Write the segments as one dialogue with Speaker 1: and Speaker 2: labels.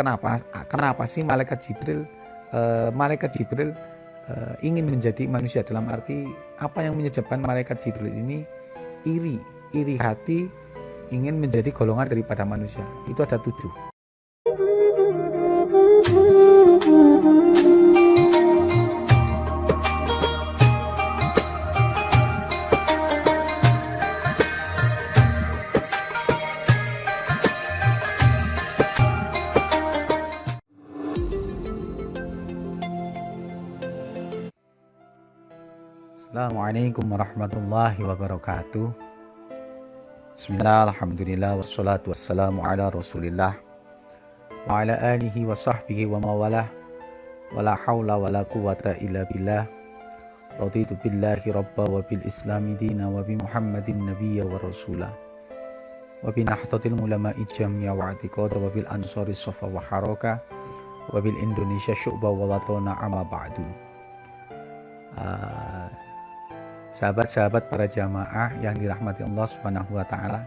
Speaker 1: kenapa sih malaikat Jibril ingin menjadi manusia, dalam arti apa yang menyebabkan malaikat Jibril ini iri hati ingin menjadi golongan daripada manusia. Itu ada 7. Assalamualaikum warahmatullahi wabarakatuh. Bismillah, alhamdulillah, wassalatu wassalamu ala rasulillah wa ala alihi wa sahbihi wa mawalah, wa la hawla wa la quwata illa billah. Raditu billahi rabba wa bil islami dina wa bi muhammadin nabiyya wa rasulah wa bi nahtatil ulama'i jamia wa atiqada wa bil ansari safa wa haraka wa bil Indonesia syu'ba wa watona amma ba'du. Sahabat-sahabat para jamaah yang dirahmati Allah Subhanahu wa taala.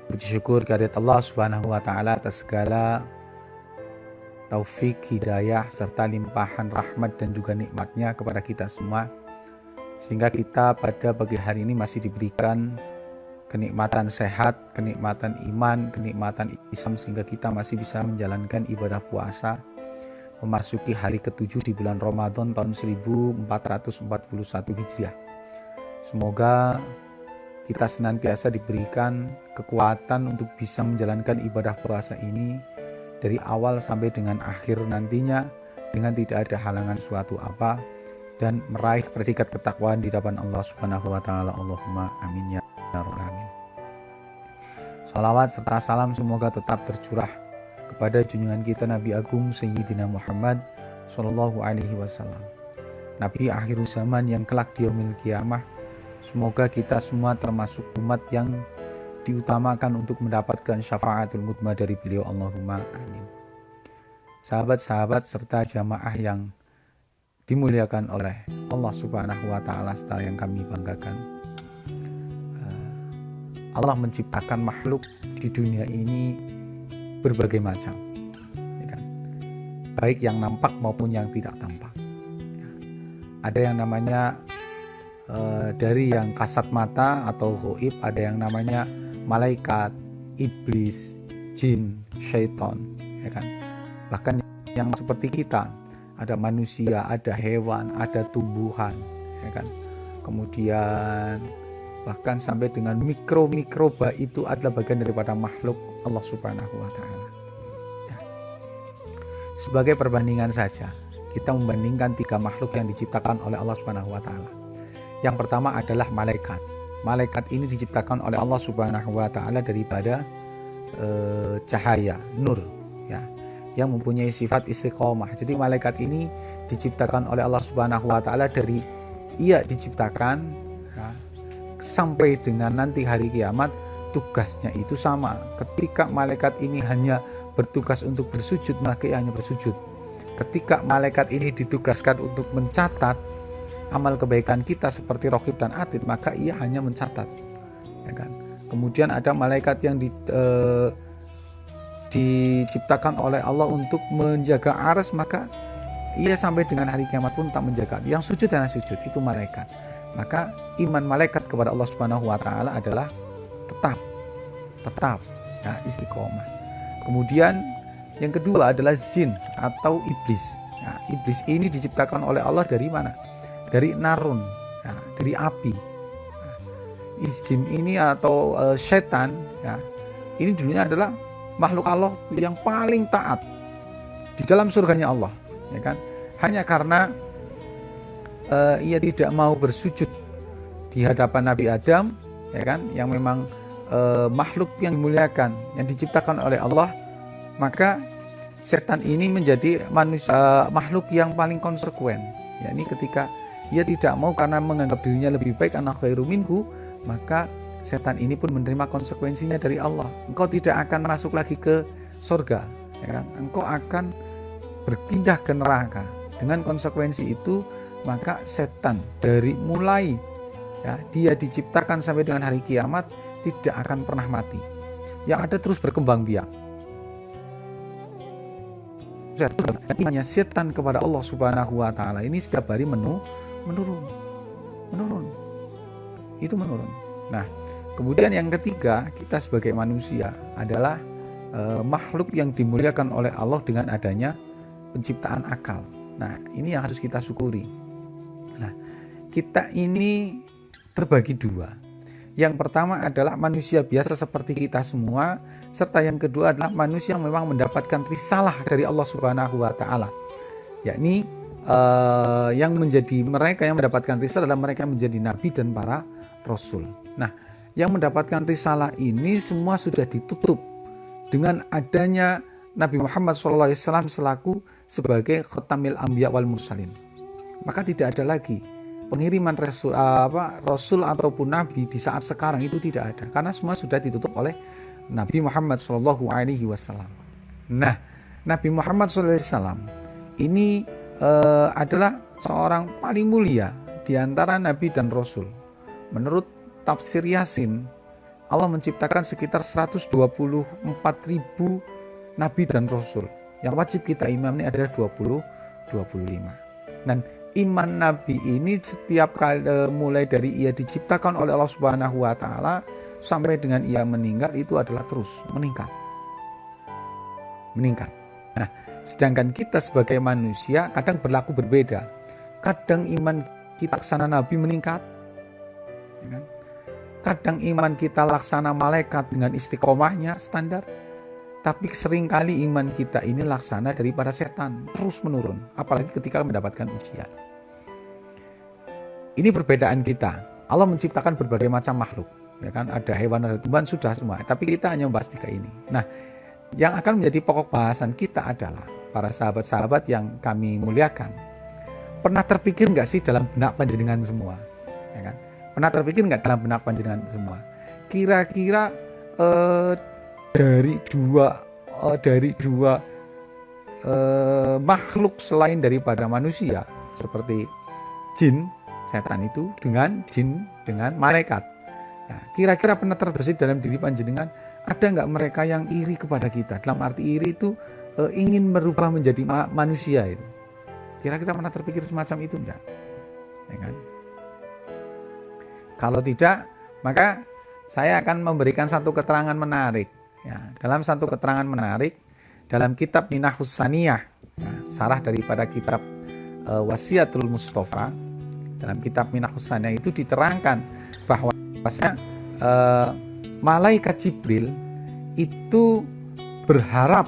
Speaker 1: Puji syukur kehadirat Allah Subhanahu wa taala atas segala taufik, hidayah serta limpahan rahmat dan juga nikmatnya kepada kita semua, sehingga kita pada pagi hari ini masih diberikan kenikmatan sehat, kenikmatan iman, kenikmatan Islam, sehingga kita masih bisa menjalankan ibadah puasa memasuki hari ke-7 di bulan Ramadan tahun 1441 Hijriah. Semoga kita senantiasa diberikan kekuatan untuk bisa menjalankan ibadah puasa ini dari awal sampai dengan akhir nantinya dengan tidak ada halangan suatu apa, dan meraih predikat ketakwaan di hadapan Allah Subhanahu wa taala. Allahumma amin ya rabbal alamin. Salawat serta salam semoga tetap tercurah kepada junjungan kita Nabi Agung Sayyidina Muhammad Sallallahu Alaihi Wasallam, Nabi akhir zaman yang kelak di yaumil qiyamah. Semoga kita semua termasuk umat yang diutamakan untuk mendapatkan syafaatul mudmah dari beliau. Allahumma amin. Sahabat-sahabat serta jamaah yang dimuliakan oleh Allah Subhanahu wa taala serta yang kami banggakan, Allah menciptakan makhluk di dunia ini berbagai macam, ya kan? Baik yang nampak maupun yang tidak tampak. Ada yang namanya dari yang kasat mata atau ghaib, ada yang namanya malaikat, iblis, jin, syaitan, ya kan? Bahkan yang seperti kita, ada manusia, ada hewan, ada tumbuhan, ya kan? Kemudian bahkan sampai dengan mikroba itu adalah bagian daripada makhluk Allah Subhanahu wa taala. Ya. Sebagai perbandingan saja, kita membandingkan 3 makhluk yang diciptakan oleh Allah Subhanahu wa taala. Yang pertama adalah malaikat. Malaikat ini diciptakan oleh Allah Subhanahu wa taala daripada cahaya, nur, ya, yang mempunyai sifat istiqomah. Jadi malaikat ini diciptakan oleh Allah Subhanahu wa taala dari ia diciptakan, ya, sampai dengan nanti hari kiamat tugasnya itu sama. Ketika malaikat ini hanya bertugas untuk bersujud, maka ia hanya bersujud. Ketika malaikat ini ditugaskan untuk mencatat amal kebaikan kita seperti raqib dan atid, maka ia hanya mencatat, ya kan? Kemudian ada malaikat yang diciptakan oleh Allah untuk menjaga arsy, maka ia sampai dengan hari kiamat pun tak menjaga. Yang sujud dan sujud itu malaikat. Maka iman malaikat kepada Allah Subhanahu wa taala adalah tetap, ya, istiqomah. Kemudian yang kedua adalah jin atau iblis. Nah, iblis ini diciptakan oleh Allah dari mana? Dari narun, ya, dari api. Nah, jin ini atau setan, ya, ini dulunya adalah makhluk Allah yang paling taat di dalam surganya Allah, ya kan? Hanya karena ia tidak mau bersujud di hadapan Nabi Adam, ya kan, yang memang makhluk yang dimuliakan, yang diciptakan oleh Allah, maka setan ini menjadi makhluk yang paling konsekuen. Ya, ini ketika ia tidak mau karena menganggap dirinya lebih baik, ana khairu minhu, maka setan ini pun menerima konsekuensinya dari Allah. Engkau tidak akan masuk lagi ke surga, ya kan? Engkau akan berpindah ke neraka. Dengan konsekuensi itu, maka setan dari mulai, ya, dia diciptakan sampai dengan hari kiamat tidak akan pernah mati. Yang ada terus berkembang biak. imannya setan kepada Allah Subhanahu wa taala ini setiap hari menurun. Itu menurun. Nah, kemudian yang ketiga, kita sebagai manusia adalah makhluk yang dimuliakan oleh Allah dengan adanya penciptaan akal. Nah, ini yang harus kita syukuri. Nah, kita ini terbagi dua. Yang pertama adalah manusia biasa seperti kita semua, serta yang kedua adalah manusia yang memang mendapatkan risalah dari Allah Subhanahu wa taala. Yakni yang menjadi mereka yang mendapatkan risalah adalah mereka yang menjadi nabi dan para rasul. Nah, yang mendapatkan risalah ini semua sudah ditutup dengan adanya Nabi Muhammad SAW selaku sebagai khatamil anbiya wal mursalin. Maka tidak ada lagi pengiriman rasul ataupun nabi di saat sekarang, itu tidak ada, karena semua sudah ditutup oleh Nabi Muhammad SAW. Nah, Nabi Muhammad SAW ini adalah seorang paling mulia di antara nabi dan rasul. Menurut tafsir Yasin, Allah menciptakan sekitar 124.000 nabi dan rasul. Yang wajib kita imani adalah 25. Dan iman nabi ini setiap kali mulai dari ia diciptakan oleh Allah Subhanahu wa taala sampai dengan ia meninggal itu adalah terus meningkat. Nah, sedangkan kita sebagai manusia kadang berlaku berbeda. Kadang iman kita laksana nabi meningkat, ya kan? Kadang iman kita laksana malaikat dengan istiqomahnya standar. Tapi seringkali iman kita ini laksana daripada setan, terus menurun, apalagi ketika mendapatkan ujian. Ini perbedaan kita. Allah menciptakan berbagai macam makhluk, ya kan? Ada hewan, ada tumbuhan, sudah semua. Tapi kita hanya membahas 3 ini. Nah, yang akan menjadi pokok bahasan kita adalah para sahabat-sahabat yang kami muliakan. Pernah terpikir nggak sih dalam benak panjenengan semua, ya kan? Pernah terpikir nggak dalam benak panjenengan semua? Kira-kira dari dua makhluk selain daripada manusia, seperti jin, setan itu dengan malaikat. Nah, kira-kira pernah terbesit dalam diri panjenengan, ada nggak mereka yang iri kepada kita? Dalam arti iri itu ingin merubah menjadi manusia itu. Kira-kira pernah terpikir semacam itu enggak? Ya kan? Kalau tidak, maka saya akan memberikan satu keterangan menarik. Ya, dalam satu keterangan menarik dalam kitab Minahus Saniyah, sarah daripada kitab Wasiatul Mustafa. Dalam kitab Minahus Saniyah itu diterangkan bahwa malaikat Jibril itu berharap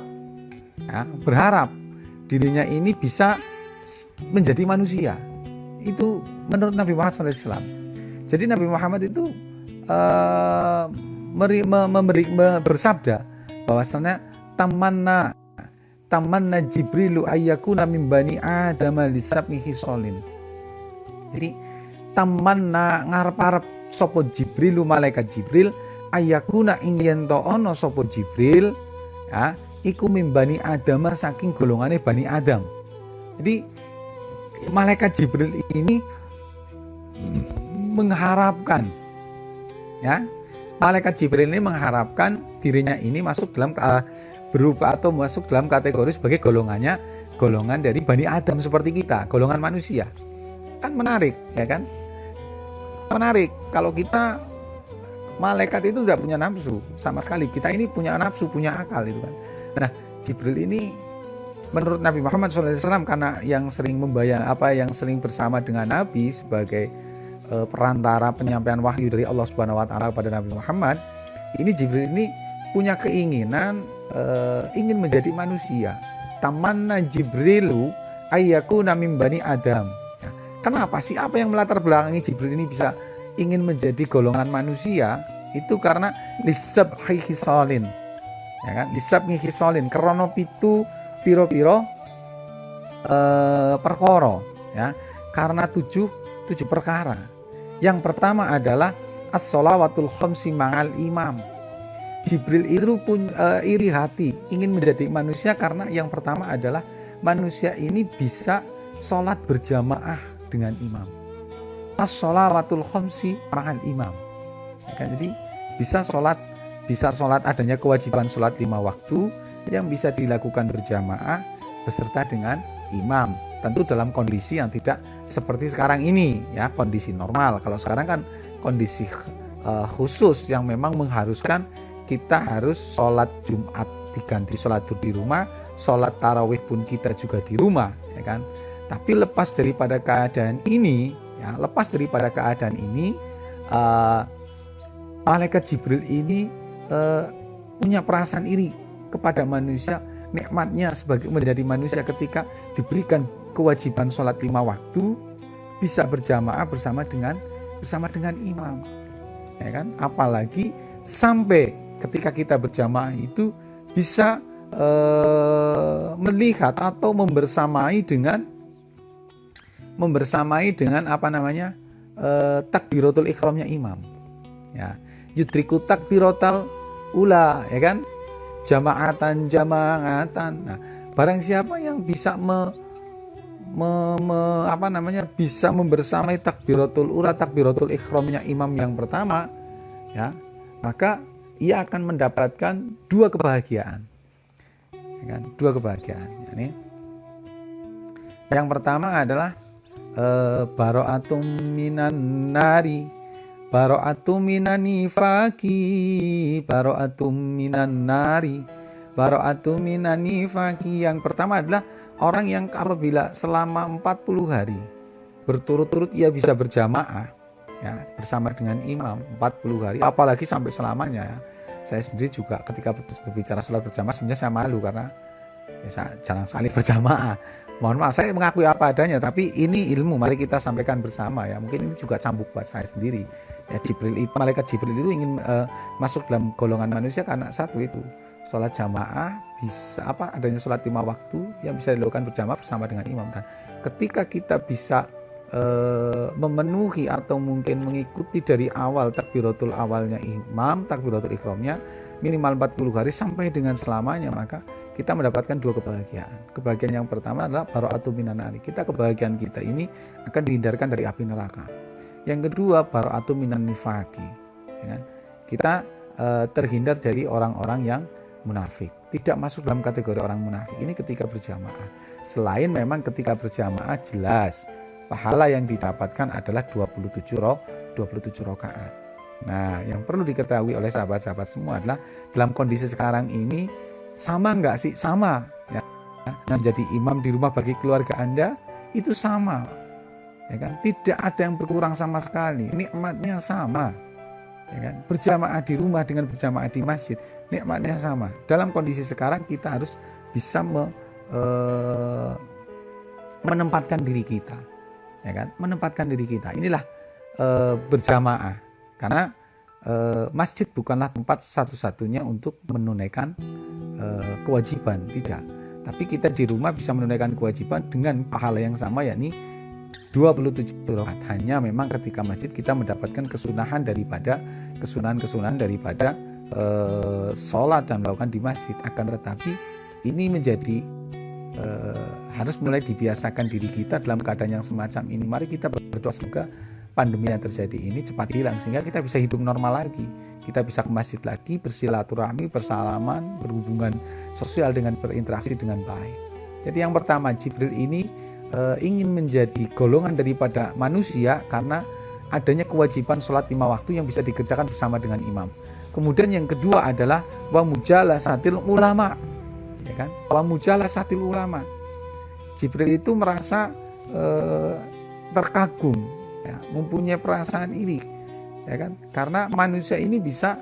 Speaker 1: dirinya ini bisa menjadi manusia. Itu menurut Nabi Muhammad SAW. Jadi Nabi Muhammad itu bersabda bahwasanya tamanna Jibrilu ayyakuna min bani Adam lisabni hisolin. Jadi tamanna ngarep-arep sapa Jibrilu, malaikat Jibril, ayyakuna ing yen to ana sapa Jibril ya iku min bani Adam, saking golongane Bani Adam. Jadi malaikat Jibril ini mengharapkan, ya, malaikat Jibril ini mengharapkan dirinya ini masuk dalam berupa atau masuk dalam kategori sebagai golongan dari Bani Adam seperti kita, golongan manusia. Kan menarik, ya kan? Menarik kalau kita malaikat itu tidak punya nafsu sama sekali. Kita ini punya nafsu, punya akal itu kan. Nah, Jibril ini menurut Nabi Muhammad SAW karena yang sering yang sering bersama dengan Nabi sebagai perantara penyampaian wahyu dari Allah Subhanahu wa taala kepada Nabi Muhammad, ini Jibril ini punya keinginan ingin menjadi manusia. Tamanna Jibrilu ayyakuna min bani Adam. Ya, kenapa sih? Apa yang melatar belakangi Jibril ini bisa ingin menjadi golongan manusia? Itu karena lisabhi hisolin. Ya kan? Lisabhi hisolin krana pitu piro-piro perkara, ya. Karena tujuh perkara. Yang pertama adalah as-sholawatul khamsi ma'al imam. Jibril itu pun iri hati ingin menjadi manusia karena yang pertama adalah manusia ini bisa sholat berjamaah dengan imam. As-sholawatul khamsi ma'al imam. Ya, jadi bisa sholat adanya kewajiban sholat 5 waktu yang bisa dilakukan berjamaah beserta dengan imam. Tentu dalam kondisi yang tidak seperti sekarang ini, ya, kondisi normal. Kalau sekarang kan kondisi khusus yang memang mengharuskan kita harus sholat Jumat diganti sholat di rumah, sholat tarawih pun kita juga di rumah, ya kan. Tapi lepas daripada keadaan ini, malaikat Jibril ini punya perasaan iri kepada manusia, nikmatnya sebagai menjadi manusia ketika diberikan kewajiban sholat 5 waktu bisa berjamaah bersama dengan imam, ya kan. Apalagi sampai ketika kita berjamaah itu bisa melihat atau membersamai dengan takbiratul ikhramnya imam, ya, yudriku takbiratul ula, ya kan, jamaatan. Nah, barang siapa yang bisa bisa membersamai takbiratul ula, takbiratul ikhramnya imam yang pertama, ya, maka ia akan mendapatkan 2 kebahagiaan, ya kan? 2 kebahagiaan. Yang pertama adalah bara'atum minan nari, bara'atum minan nifaki, bara'atum minan nari, bara'atum minan nifaki. Yang pertama adalah orang yang apabila selama 40 hari berturut-turut ia bisa berjamaah, ya, bersama dengan imam 40 hari, apalagi sampai selamanya, ya. Saya sendiri juga ketika berbicara sholat berjamaah sebenarnya saya malu karena ya, saya jarang sekali berjamaah. Mohon maaf, saya mengakui apa adanya, tapi ini ilmu, mari kita sampaikan bersama, ya. Mungkin ini juga cambuk buat saya sendiri, ya. Malaikat Jibril itu ingin masuk dalam golongan manusia karena satu itu, sholat jamaah bisa adanya sholat 5 waktu yang bisa dilakukan berjamaah bersama dengan imam. Dan ketika kita bisa memenuhi atau mungkin mengikuti dari awal takbiratul awalnya imam, takbiratul ikhramnya minimal 40 hari sampai dengan selamanya, maka kita mendapatkan 2 kebahagiaan. Kebahagiaan yang pertama adalah bara'atu minan nari. Kebahagiaan kita ini akan dihindarkan dari api neraka. Yang kedua, bara'atu minan nifaki, ya kan? Kita terhindar dari orang-orang yang munafik. Tidak masuk dalam kategori orang munafik ini ketika berjamaah. Selain memang ketika berjamaah jelas pahala yang didapatkan adalah 27 rakaat. Nah, yang perlu diketahui oleh sahabat-sahabat semua adalah dalam kondisi sekarang ini sama enggak sih? Sama, ya. Menjadi imam di rumah bagi keluarga Anda itu sama, ya kan? Tidak ada yang berkurang sama sekali. Nikmatnya sama, ya kan? Berjamaah di rumah dengan berjamaah di masjid, nikmatnya sama. Dalam kondisi sekarang kita harus bisa menempatkan diri kita, ya kan? Menempatkan diri kita. Inilah berjamaah. Karena masjid bukanlah tempat satu-satunya untuk menunaikan kewajiban, tidak. Tapi kita di rumah bisa menunaikan kewajiban dengan pahala yang sama, yakni 27 rakaat. Hanya memang ketika masjid kita mendapatkan kesunahan daripada sholat dan melakukan di masjid. Akan tetapi ini menjadi harus mulai dibiasakan diri kita dalam keadaan yang semacam ini. Mari kita berdoa semoga pandemi yang terjadi ini cepat hilang sehingga kita bisa hidup normal lagi. Kita bisa ke masjid lagi, bersilaturahmi, bersalaman, berhubungan sosial dengan berinteraksi dengan baik. Jadi yang pertama, Jibril ini ingin menjadi golongan daripada manusia karena adanya kewajiban sholat 5 waktu yang bisa dikerjakan bersama dengan imam. Kemudian yang kedua adalah wa mujalasatil ulama, ya kan? Wa mujalasatil ulama. Jibril itu merasa terkagum, ya, mempunyai perasaan iri, ya kan? Karena manusia ini bisa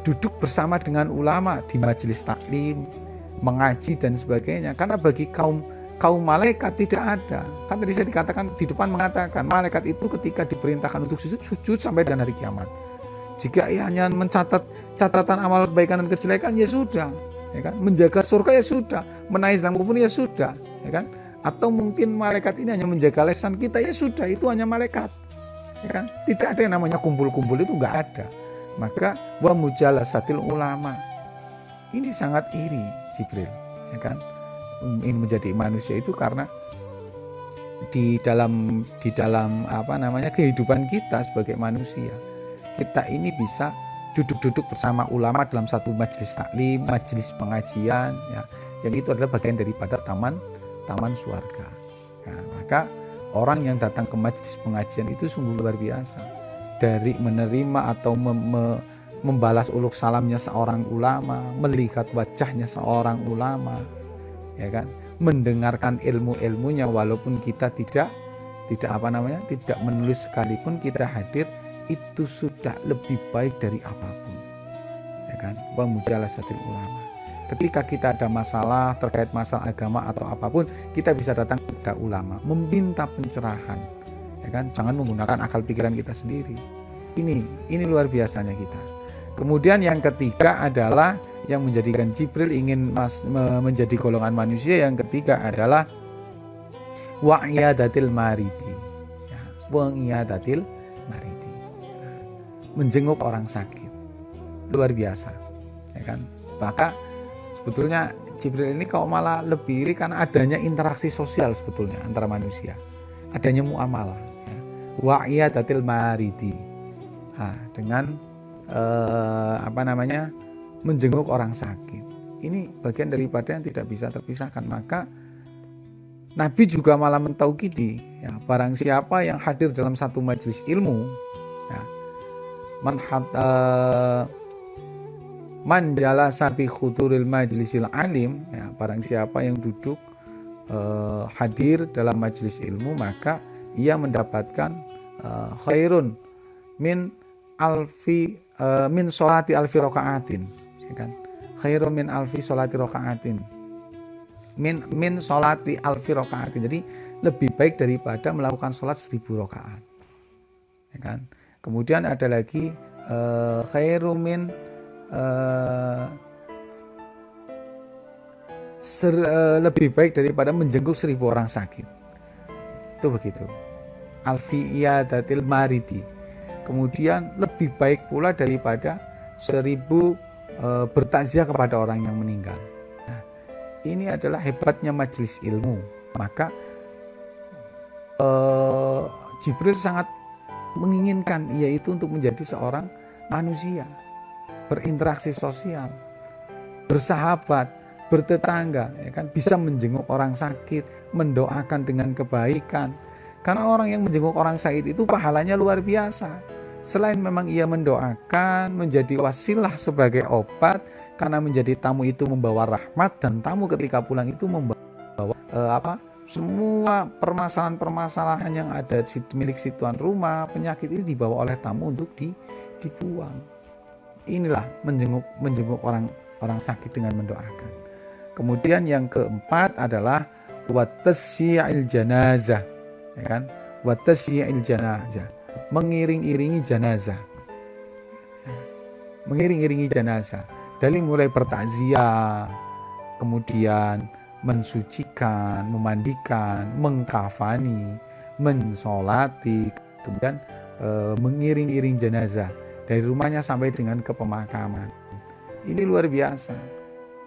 Speaker 1: duduk bersama dengan ulama di majelis taklim, mengaji dan sebagainya. Karena bagi kaum malaikat tidak ada. Kan tadi saya dikatakan di depan mengatakan malaikat itu ketika diperintahkan untuk sujud sampai dengan hari kiamat. Jika ia hanya mencatat catatan amal kebaikan dan kejelekan, ya sudah, ya kan? Menjaga surga ya sudah, menangis dalam kubur ya sudah, ya kan? Atau mungkin malaikat ini hanya menjaga lesan kita, ya sudah, itu hanya malaikat, ya kan? Tidak ada yang namanya kumpul-kumpul, itu enggak ada. Maka wa mujalasatil ulama, ini sangat iri Jibril, ya kan? Ini menjadi manusia itu karena di dalam kehidupan kita sebagai manusia, kita ini bisa duduk-duduk bersama ulama dalam satu majelis taklim, majelis pengajian, ya. yang itu adalah bagian daripada taman surga. Nah, maka orang yang datang ke majelis pengajian itu sungguh luar biasa. Dari menerima atau membalas uluk salamnya seorang ulama, melihat wajahnya seorang ulama, ya kan, mendengarkan ilmu-ilmunya walaupun kita tidak menulis sekalipun kita hadir, itu sudah lebih baik dari apapun, ya kan. Wa mujalasatil ulama. Ketika kita ada masalah terkait masalah agama atau apapun, kita bisa datang kepada ulama, meminta pencerahan, ya kan. Jangan menggunakan akal pikiran kita sendiri. Ini luar biasanya kita. Kemudian yang ketiga adalah yang menjadikan Jibril ingin menjadi golongan manusia. Yang ketiga adalah wa'iyadatil maridi, ya, wa'iyadatil maridi, menjenguk orang sakit. Luar biasa, ya kan. Maka sebetulnya Jibril ini kok malah lebih iri karena adanya interaksi sosial sebetulnya antara manusia, adanya muamalah, ya. Wa'iyadatil maridi, dengan menjenguk orang sakit. Ini bagian daripada yang tidak bisa terpisahkan. Maka Nabi juga malah mentaukidi, ya, barang siapa yang hadir dalam satu majelis ilmu, ya, man jalasa bi khuduril majlisil alim, ya, barang siapa yang duduk hadir dalam majelis ilmu, maka ia mendapatkan khairun min sholati alfi rakaatin, ya kan, khairun min alfi sholati rakaatin, min sholati alfi rakaatin, jadi lebih baik daripada melakukan sholat 1000 rakaat, ya kan. Kemudian ada lagi khairun min lebih baik daripada menjenguk 1000 orang sakit. Itu begitu. Alfi iyadatil maridi. Kemudian lebih baik pula daripada 1000 bertakziah kepada orang yang meninggal. Nah, ini adalah hebatnya majelis ilmu. Maka Jibril sangat menginginkan yaitu untuk menjadi seorang manusia, berinteraksi sosial, bersahabat, bertetangga, ya kan, bisa menjenguk orang sakit, mendoakan dengan kebaikan. Karena orang yang menjenguk orang sakit itu pahalanya luar biasa. Selain memang ia mendoakan, menjadi wasilah sebagai obat, karena menjadi tamu itu membawa rahmat, dan tamu ketika pulang itu membawa semua permasalahan-permasalahan yang ada di milik si tuan rumah, penyakit ini dibawa oleh tamu untuk dibuang. Inilah menjenguk orang sakit dengan mendoakan. Kemudian yang keempat adalah watasyi'il janazah, ya kan? Watasyi'il janazah, mengiring-iringi jenazah. Mengiring-iringi jenazah dari mulai bertakziah, kemudian mensucikan, memandikan, mengkafani, mensolati, kemudian mengiring-iring jenazah dari rumahnya sampai dengan ke pemakaman. Ini luar biasa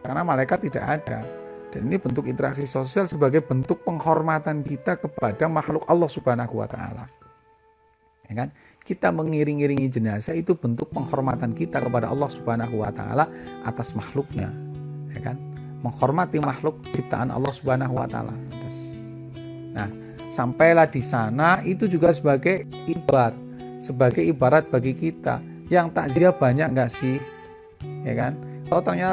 Speaker 1: karena malaikat tidak ada, dan ini bentuk interaksi sosial sebagai bentuk penghormatan kita kepada makhluk Allah Subhanahu wa taala. Ya kan? Kita mengiring-iringi jenazah itu bentuk penghormatan kita kepada Allah Subhanahu wa taala atas makhluknya, ya kan? Menghormati makhluk ciptaan Allah Subhanahu wa taala. Nah, sampailah di sana itu juga sebagai ibarat bagi kita. Yang takziah banyak enggak sih? Ya kan?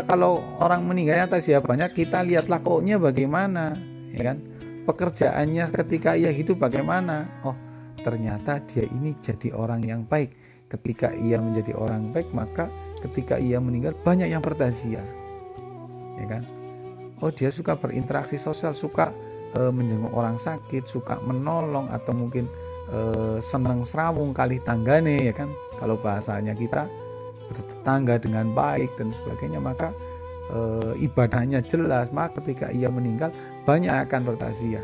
Speaker 1: Kalau orang meninggalnya takziah banyak, kita lihatlah koknya bagaimana, ya kan? Pekerjaannya ketika ia hidup bagaimana? Oh, ternyata dia ini jadi orang yang baik. Ketika ia menjadi orang baik, maka ketika ia meninggal banyak yang bertakziah, ya kan? Oh, dia suka berinteraksi sosial, suka menjenguk orang sakit, suka menolong, atau mungkin senang serawung kali tanggane, ya kan? Kalau bahasanya kita bertetangga dengan baik dan sebagainya, maka ibadahnya jelas. Maka ketika ia meninggal banyak akan bertakziah.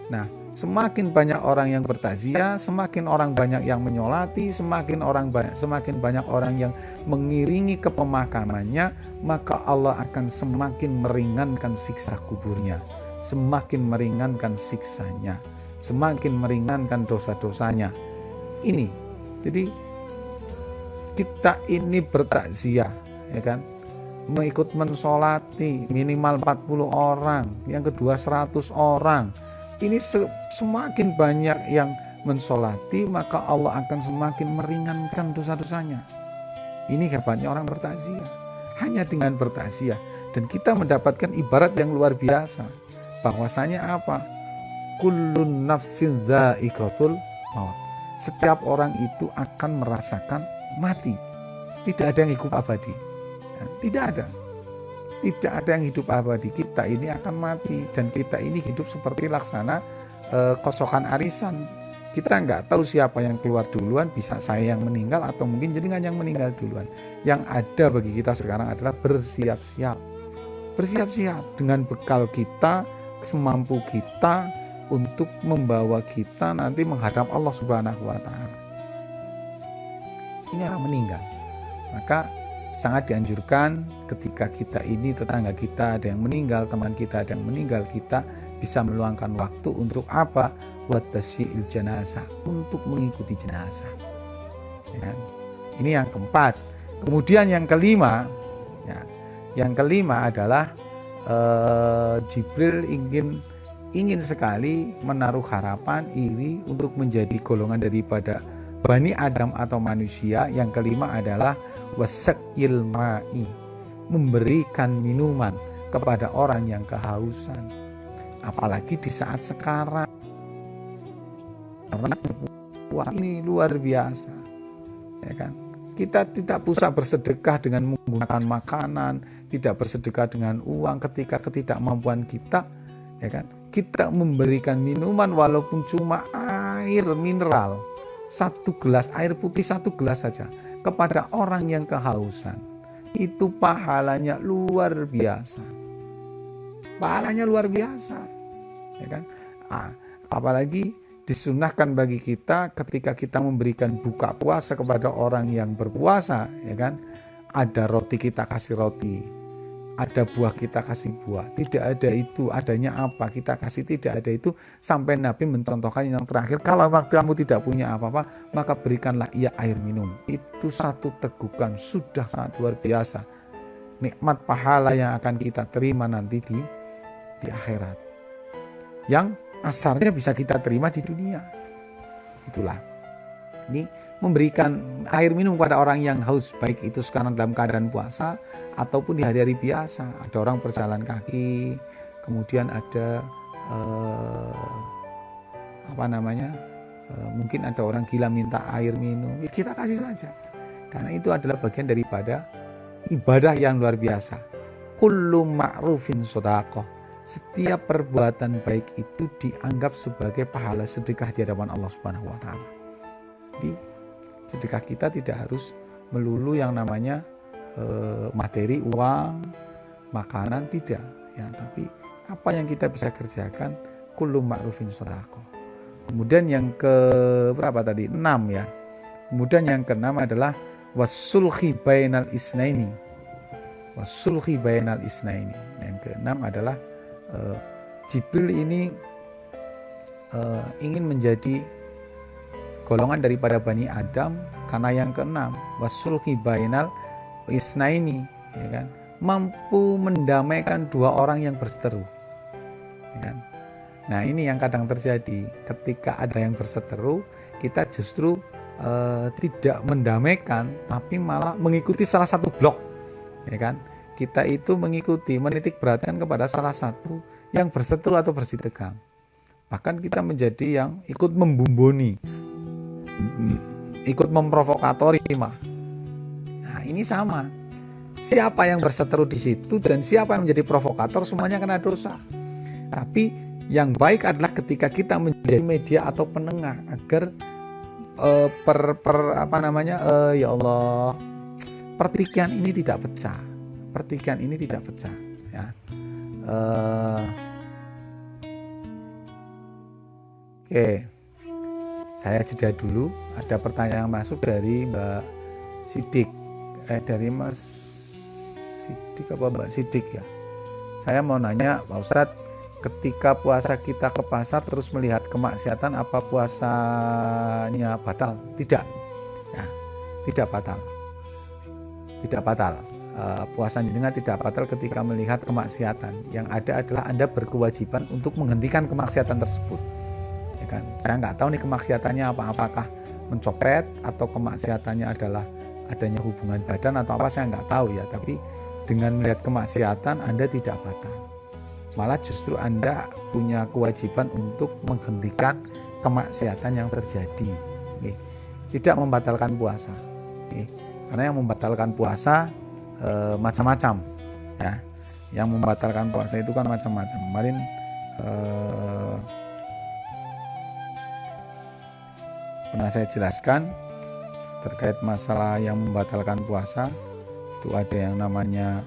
Speaker 1: Nah, semakin banyak orang yang bertakziah, semakin orang banyak yang menyolati, semakin banyak orang yang mengiringi ke pemakamannya, maka Allah akan semakin meringankan siksa kuburnya, semakin meringankan siksanya, semakin meringankan dosa-dosanya. Ini, jadi kita ini bertakziah, ya kan? mengikut mensolati minimal 40 orang, yang kedua 100 orang. Ini semakin banyak yang mensolati, maka Allah akan semakin meringankan dosa-dosanya. Ini hebatnya orang bertakziah. Hanya dengan bertakziah dan kita mendapatkan ibarat yang luar biasa. Bahwasanya apa? Kullun nafsin dha'iqatul maut. Setiap orang itu akan merasakan mati. Tidak ada yang hidup abadi. Tidak ada. Tidak ada yang hidup abadi. Kita ini akan mati dan kita ini hidup seperti laksana kocokan arisan. Kita nggak tahu siapa yang keluar duluan, bisa saya yang meninggal atau mungkin jenengan yang meninggal duluan. Yang ada bagi kita sekarang adalah bersiap-siap. Bersiap-siap dengan bekal kita, semampu kita untuk membawa kita nanti menghadap Allah Subhanahu wa taala. Ini orang meninggal. Maka sangat dianjurkan ketika kita ini, tetangga kita ada yang meninggal, teman kita ada yang meninggal, kita bisa meluangkan waktu untuk apa? Buat tasyi'il jenazah, untuk mengikuti jenazah. Ya. Ini yang keempat. Kemudian yang kelima, ya, yang kelima adalah Jibril ingin sekali menaruh harapan iri untuk menjadi golongan daripada Bani Adam atau manusia. Yang kelima adalah wasaqil ma'i, memberikan minuman kepada orang yang kehausan. Apalagi di saat sekarang, karena puasa ini luar biasa, ya kan? Kita tidak bisa bersedekah dengan menggunakan makanan, tidak bersedekah dengan uang ketika ketidakmampuan kita, ya kan? Kita memberikan minuman walaupun cuma air mineral, 1 gelas air putih, 1 gelas saja kepada orang yang kehausan, itu pahalanya luar biasa. Pahalanya luar biasa, ya kan? Apalagi disunahkan bagi kita ketika kita memberikan buka puasa kepada orang yang berpuasa, ya kan? Ada roti kita kasih roti, ada buah kita kasih buah. Tidak ada itu, adanya apa kita kasih, tidak ada itu. Sampai Nabi mencontohkan yang terakhir, kalau waktu kamu tidak punya apa-apa, maka berikanlah ia air minum. Itu satu tegukan sudah sangat luar biasa. Nikmat pahala yang akan kita terima nanti di akhirat, yang asarnya bisa kita terima di dunia. Itulah, ini memberikan air minum kepada orang yang haus, baik itu sekarang dalam keadaan puasa ataupun di hari-hari biasa. Ada orang berjalan kaki, kemudian ada mungkin ada orang gila minta air minum, ya kita kasih saja, karena itu adalah bagian daripada ibadah yang luar biasa. Kullu ma'rufin shadaqah. Setiap perbuatan baik itu dianggap sebagai pahala sedekah di hadapan Allah Subhanahu wa taala. Jadi sedekah kita tidak harus melulu yang namanya materi, uang, makanan, tidak, ya, tapi apa yang kita bisa kerjakan, kullu ma'rufin shadaqah. Kemudian yang ke berapa tadi? 6 ya. Kemudian yang ke-6 adalah wasulhi bainal isnaini. Wasulhi bainal isnaini. Yang ke-6 adalah Jibril ini ingin menjadi golongan daripada Bani Adam, karena yang ke-6 wasulhi bainal isnaini, ya kan, mampu mendamaikan 2 orang yang berseteru, ya kan? Nah, ini yang kadang terjadi ketika ada yang berseteru, kita justru tidak mendamaikan, tapi malah mengikuti salah satu blok, ya kan? Kita itu mengikuti, menitik beratkan kepada salah satu yang berseteru atau bersitegang. Bahkan kita menjadi yang ikut membumbuni, ikut memprovokatori mah. Nah, ini sama. Siapa yang berseteru di situ dan siapa yang menjadi provokator, semuanya kena dosa. Tapi yang baik adalah ketika kita menjadi media atau penengah agar ya Allah, pertikaian ini tidak pecah. Pertikaian ini tidak pecah, ya. Oke, saya jeda dulu. Ada pertanyaan yang masuk dari Mbak Sidik, dari Mas Sidik apa Mbak Sidik ya. Saya mau nanya Pak Ustadz, ketika puasa kita ke pasar terus melihat kemaksiatan, apa puasanya batal? Tidak, ya, tidak batal, tidak batal. puasa jenengan tidak batal ketika melihat kemaksiatan. Yang ada adalah Anda berkewajiban untuk menghentikan kemaksiatan tersebut. Ya kan? Saya nggak tahu nih kemaksiatannya apa, apakah mencopet atau kemaksiatannya adalah adanya hubungan badan atau apa, saya nggak tahu ya. Tapi dengan melihat kemaksiatan Anda tidak batal. Malah justru Anda punya kewajiban untuk menghentikan kemaksiatan yang terjadi. Tidak membatalkan puasa. Karena yang membatalkan puasa macam-macam ya. Yang membatalkan puasa itu kan macam-macam. Kemarin pernah saya jelaskan terkait masalah yang membatalkan puasa. Itu ada yang namanya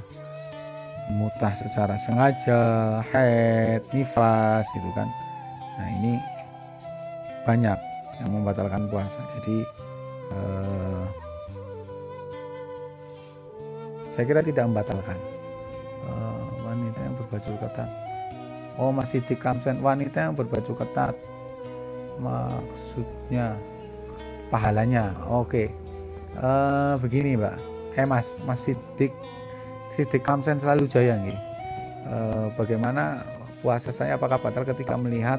Speaker 1: mutah secara sengaja, haid, nifas gitu kan. Nah ini banyak yang membatalkan puasa. Jadi saya kira tidak membatalkan. Wanita yang berbaju ketat. Oh, masih di kamsen wanita yang berbaju ketat. Maksudnya pahalanya. Oke. Begini, Mbak. Mas Sidik Kamsen selalu jaya nih. Bagaimana puasa saya apakah batal ketika melihat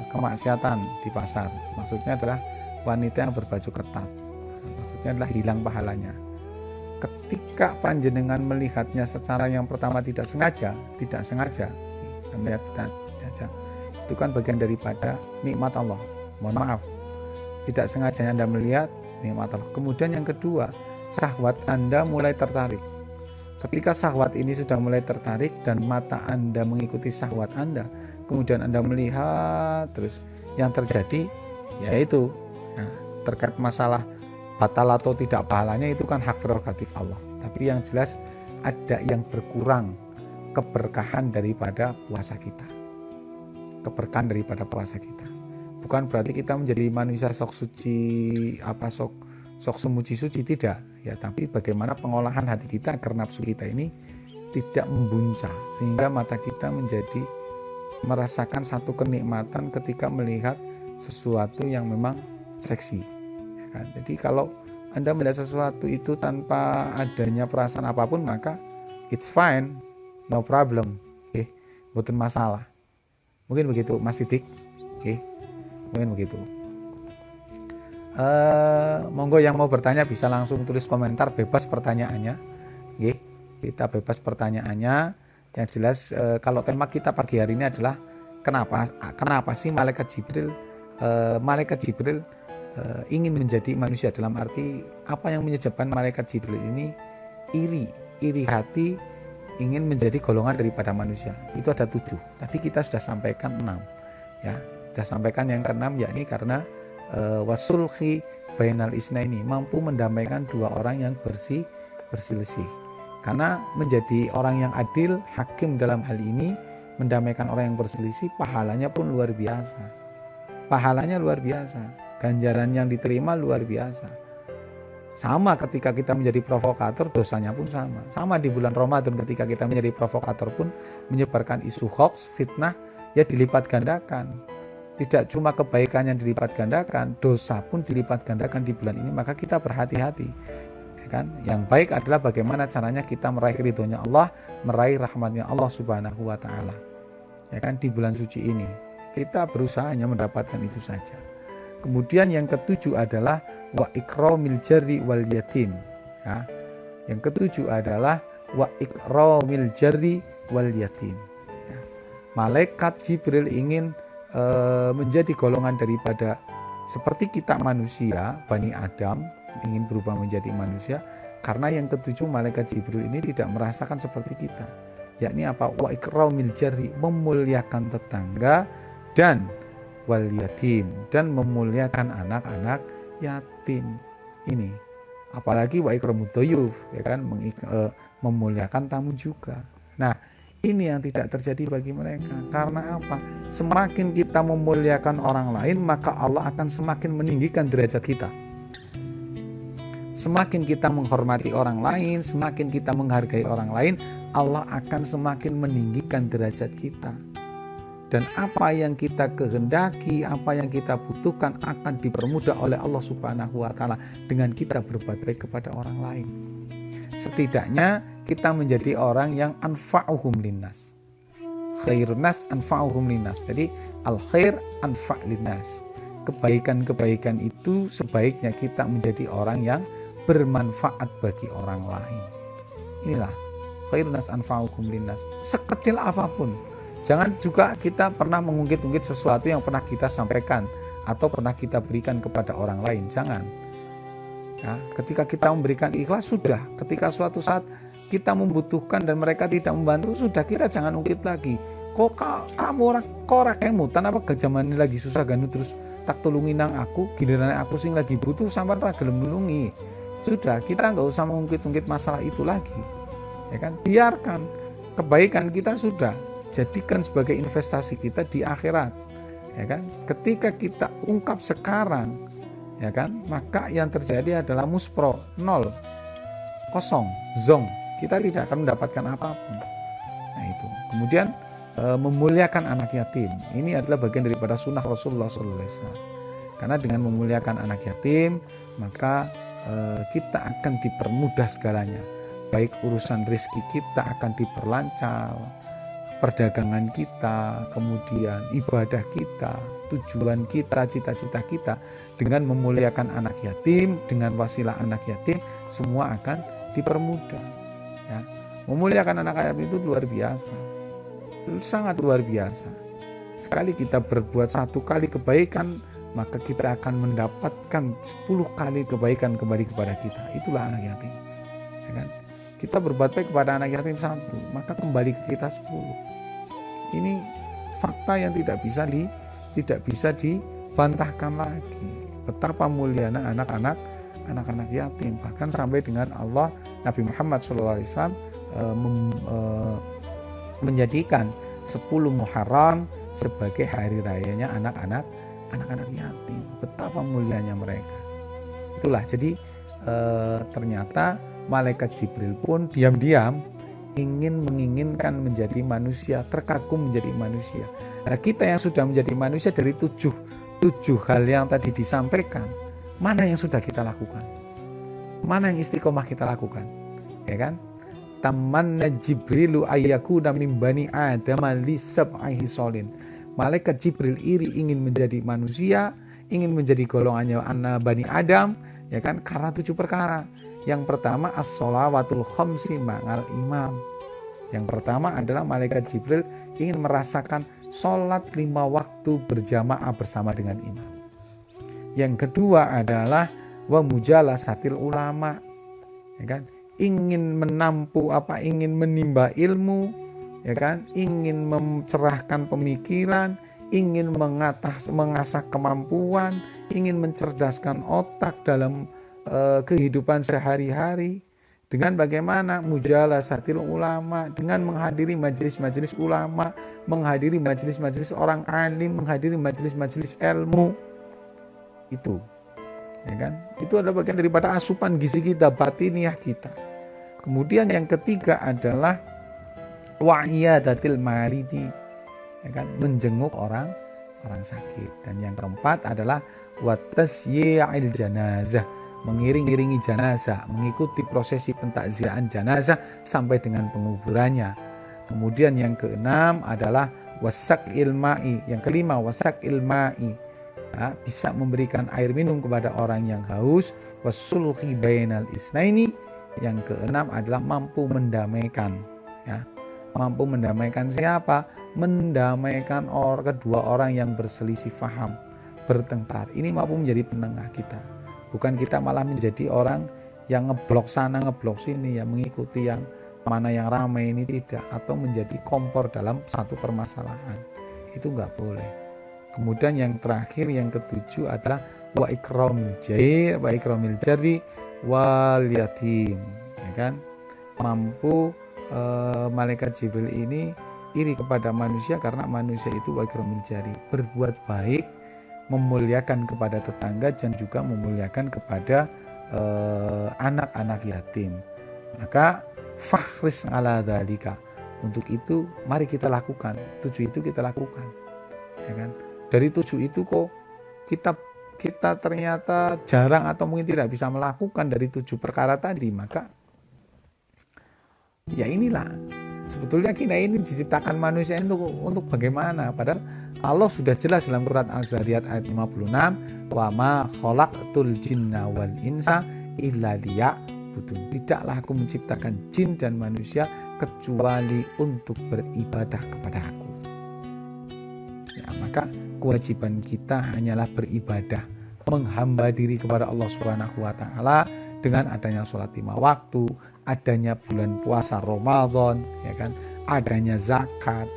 Speaker 1: kemaksiatan di pasar? Maksudnya adalah wanita yang berbaju ketat. Maksudnya adalah hilang pahalanya. Ketika panjenengan melihatnya secara yang pertama tidak sengaja, melihat tidak, itu kan bagian daripada nikmat Allah. Mohon maaf, tidak sengaja Anda melihat nikmat Allah. Kemudian yang kedua, syahwat Anda mulai tertarik. Ketika syahwat ini sudah mulai tertarik dan mata Anda mengikuti syahwat Anda, kemudian Anda melihat terus, yang terjadi yaitu terkait masalah batal atau tidak pahalanya itu kan hak prerogatif Allah. Tapi yang jelas ada yang berkurang keberkahan daripada puasa kita. Keberkahan daripada puasa kita. Bukan berarti kita menjadi manusia sok suci sok semuci-suci, tidak ya, tapi bagaimana pengolahan hati kita agar nafsu kita ini tidak membuncah sehingga mata kita menjadi merasakan satu kenikmatan ketika melihat sesuatu yang memang seksi. Jadi kalau Anda melihat sesuatu itu tanpa adanya perasaan apapun, maka it's fine, no problem, bukan masalah. Mungkin begitu Mas Sidik, mungkin begitu. Monggo yang mau bertanya bisa langsung tulis komentar, bebas pertanyaannya, kita bebas pertanyaannya. Yang jelas kalau tema kita pagi hari ini adalah kenapa sih malaikat Jibril ingin menjadi manusia, dalam arti apa yang menyebabkan malaikat Jibril ini iri hati ingin menjadi golongan daripada manusia. Itu ada 7. Tadi kita sudah sampaikan 6 ya, sudah sampaikan yang ke-6, yakni karena wasulhi bainal isnaini, mampu mendamaikan dua orang yang berselisih. Karena menjadi orang yang adil, hakim dalam hal ini, mendamaikan orang yang berselisih, pahalanya pun luar biasa. Pahalanya luar biasa. Ganjaran yang diterima luar biasa. Sama ketika kita menjadi provokator, dosanya pun sama. Sama di bulan Ramadan ketika kita menjadi provokator pun menyebarkan isu hoax, fitnah, ya dilipat gandakan. Tidak cuma kebaikan yang dilipat gandakan, dosa pun dilipat gandakan di bulan ini. Maka kita berhati-hati. Ya kan? Yang baik adalah bagaimana caranya kita meraih ridhonya Allah, meraih rahmatnya Allah Subhanahu wa Ta'ala. Ya kan, di bulan suci ini kita berusaha hanya mendapatkan itu saja. Kemudian yang ke-7 adalah wa ikramil jari wal yatim. Ya. Yang ke-7 adalah wa ikramil jari wal yatim. Ya. Malaikat Jibril ingin menjadi golongan daripada seperti kita manusia, Bani Adam, ingin berubah menjadi manusia. Karena yang ke-7 malaikat Jibril ini tidak merasakan seperti kita. Yakni apa? Wa ikramil jari, memuliakan tetangga, dan wal yatim, dan memuliakan anak-anak yatim. Ini apalagi wa ikramud duyuf, ya kan, memuliakan tamu juga. Nah, ini yang tidak terjadi bagi mereka. Karena apa? Semakin kita memuliakan orang lain, maka Allah akan semakin meninggikan derajat kita. Semakin kita menghormati orang lain, semakin kita menghargai orang lain, Allah akan semakin meninggikan derajat kita. Dan apa yang kita kehendaki, apa yang kita butuhkan akan dipermudah oleh Allah Subhanahu wa Ta'ala dengan kita berbuat baik kepada orang lain. setidaknya kita menjadi orang yang anfa'uhum linnas. Khairun nas anfa'uhum linnas. Jadi al khair anfa' linnas. Kebaikan-kebaikan itu sebaiknya kita menjadi orang yang bermanfaat bagi orang lain. Inilah khairun nas anfa'uhum linnas. Sekecil apapun. Jangan juga kita pernah mengungkit-ungkit sesuatu yang pernah kita sampaikan atau pernah kita berikan kepada orang lain. Jangan. Ya, ketika kita memberikan ikhlas sudah. Ketika suatu saat kita membutuhkan dan mereka tidak membantu, sudah, kita jangan ungkit lagi. Kok kamu orang kemutan apa zaman ini lagi susah ganu terus tak tulungi nang aku, giliran aku sing lagi butuh sampai ra gelem nulungi. Sudah, kita nggak usah mengungkit-ungkit masalah itu lagi. Ya kan? Biarkan kebaikan kita sudah. Jadikan sebagai investasi kita di akhirat, ya kan? Ketika kita ungkap sekarang, ya kan, maka yang terjadi adalah muspro, nol, kosong, zong. Kita tidak akan mendapatkan apapun. Nah itu. Kemudian memuliakan anak yatim. Ini adalah bagian daripada sunnah Rasulullah SAW. Karena dengan memuliakan anak yatim, maka kita akan dipermudah segalanya. Baik urusan rezeki kita akan diperlancar, perdagangan kita, kemudian ibadah kita, tujuan kita, cita-cita kita. Dengan memuliakan anak yatim, dengan wasilah anak yatim, semua akan dipermudah. Ya. Memuliakan anak yatim itu luar biasa, sangat luar biasa. Sekali kita berbuat satu kali kebaikan, maka kita akan mendapatkan 10 kali kebaikan kembali kepada kita. Itulah anak yatim. Ya kan? Kita berbuat baik kepada anak yatim 1, maka kembali ke kita 10. Ini fakta yang tidak bisa dibantahkan lagi. Betapa mulianya anak-anak yatim. Bahkan sampai dengan Allah, Nabi Muhammad SAW menjadikan 10 Muharram sebagai hari rayanya anak-anak yatim. Betapa mulianya mereka. Itulah, jadi ternyata malaikat Jibril pun diam-diam menginginkan menjadi manusia, terkagum menjadi manusia. Nah, kita yang sudah menjadi manusia dari tujuh hal yang tadi disampaikan, mana yang sudah kita lakukan? Mana yang istiqomah kita lakukan? Ya kan? Tamanna Jibrilu ayyakuna min bani Adam li sab'i hisolin. Malaikat Jibril iri ingin menjadi manusia, ingin menjadi golongannya anak Bani Adam, ya kan? Karena 7 perkara. Yang pertama as-sholawatul khamsi ma'al imam. Yang pertama adalah malaikat Jibril ingin merasakan sholat 5 waktu berjamaah bersama dengan imam. Yang kedua adalah wa mujalasatil ulama, ya kan? Ingin ingin menimba ilmu, ya kan? Ingin mencerahkan pemikiran, ingin mengasah kemampuan, ingin mencerdaskan otak dalam kehidupan sehari-hari. Dengan bagaimana? Mujalasatil ulama, dengan menghadiri majelis-majelis ulama, menghadiri majelis-majelis orang alim, menghadiri majelis-majelis ilmu. Itu, ya kan? Itu adalah bagian daripada asupan gizi kita, batiniah kita. Kemudian yang ketiga adalah wa'iyadatil maridi, ya kan? Menjenguk orang sakit. Dan yang keempat adalah watasyi'il janazah, mengiring-iringi jenazah, mengikuti prosesi pentakziahan jenazah sampai dengan penguburannya. Kemudian yang keenam adalah wasaqil ma'i, yang kelima wasaqil ma'i, ya, bisa memberikan air minum kepada orang yang haus. Wasulhi bainal isnaini, yang keenam adalah mampu mendamaikan, ya. Mampu mendamaikan siapa? Mendamaikan kedua orang yang berselisih faham, bertengkar. Ini mampu menjadi penengah kita. Bukan kita malah menjadi orang yang ngeblok sana, ngeblok sini, yang mengikuti yang mana yang ramai, ini tidak. Atau menjadi kompor dalam satu permasalahan. Itu nggak boleh. Kemudian yang terakhir, yang ketujuh adalah wa ikramil jari wal yatim, ya kan? Mampu malaikat Jibril ini iri kepada manusia karena manusia itu wa ikramil jari, berbuat baik, memuliakan kepada tetangga dan juga memuliakan kepada anak-anak yatim. Maka fakhris ala dzalika. Untuk itu mari kita lakukan. 7 itu kita lakukan. Ya kan? Dari 7 itu kok kita ternyata jarang atau mungkin tidak bisa melakukan dari 7 perkara tadi, maka Ya inilah, sebetulnya kita ini diciptakan manusia untuk bagaimana? Padahal Allah sudah jelas dalam surat Al-Zariyat ayat 56, wa ma khalaqtul jinna wal insa illa liya'budun. Tidaklah aku menciptakan jin dan manusia kecuali untuk beribadah kepada aku. Ya, maka kewajiban kita hanyalah beribadah, menghamba diri kepada Allah Subhanahu wa taala dengan adanya sholat 5 waktu, adanya bulan puasa Ramadan, ya kan, adanya zakat,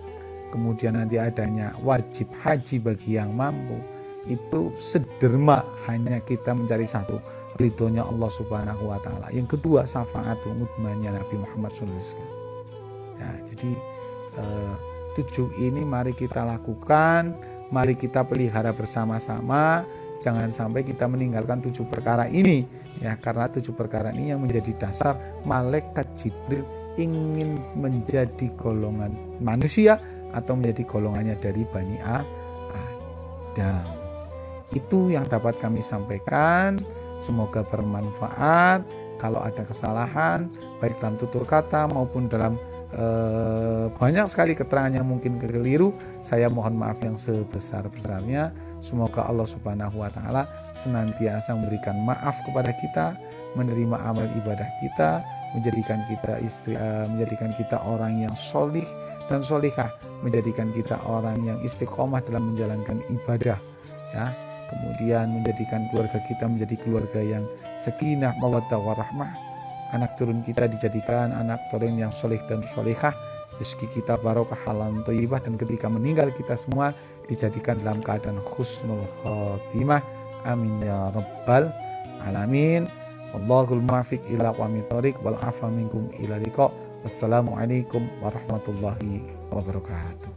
Speaker 1: kemudian nanti adanya wajib haji bagi yang mampu. Itu sederma hanya kita mencari satu, ridhonya Allah Subhanahu wa taala. Yang kedua, syafaatul udmanya Nabi Muhammad SAW. Ya, jadi 7 ini mari kita lakukan, mari kita pelihara bersama-sama. Jangan sampai kita meninggalkan 7 perkara ini, ya, karena 7 perkara ini yang menjadi dasar malaikat Jibril ingin menjadi golongan manusia atau menjadi golongannya dari Bani Adam. Itu yang dapat kami sampaikan. Semoga bermanfaat. Kalau ada kesalahan baik dalam tutur kata maupun dalam banyak sekali keterangan yang mungkin keliru, saya mohon maaf yang sebesar-besarnya. Semoga Allah Subhanahu wa taala senantiasa memberikan maaf kepada kita, menerima amal ibadah kita, menjadikan kita orang yang solih dan solihah, menjadikan kita orang yang istiqomah dalam menjalankan ibadah, ya. Kemudian menjadikan keluarga kita menjadi keluarga yang sakinah, mawaddah warahmah. Anak turun kita dijadikan anak turun yang solih dan solihah, rezeki kita barokah halal thayyibah, dan ketika meninggal kita semua dijadikan dalam keadaan husnul khotimah. Amin ya rabbal alamin. Wallahul muwaffiq ila aqwamit thoriq wal afa minkum ila liqa. Wassalamualaikum warahmatullahi wabarakatuh.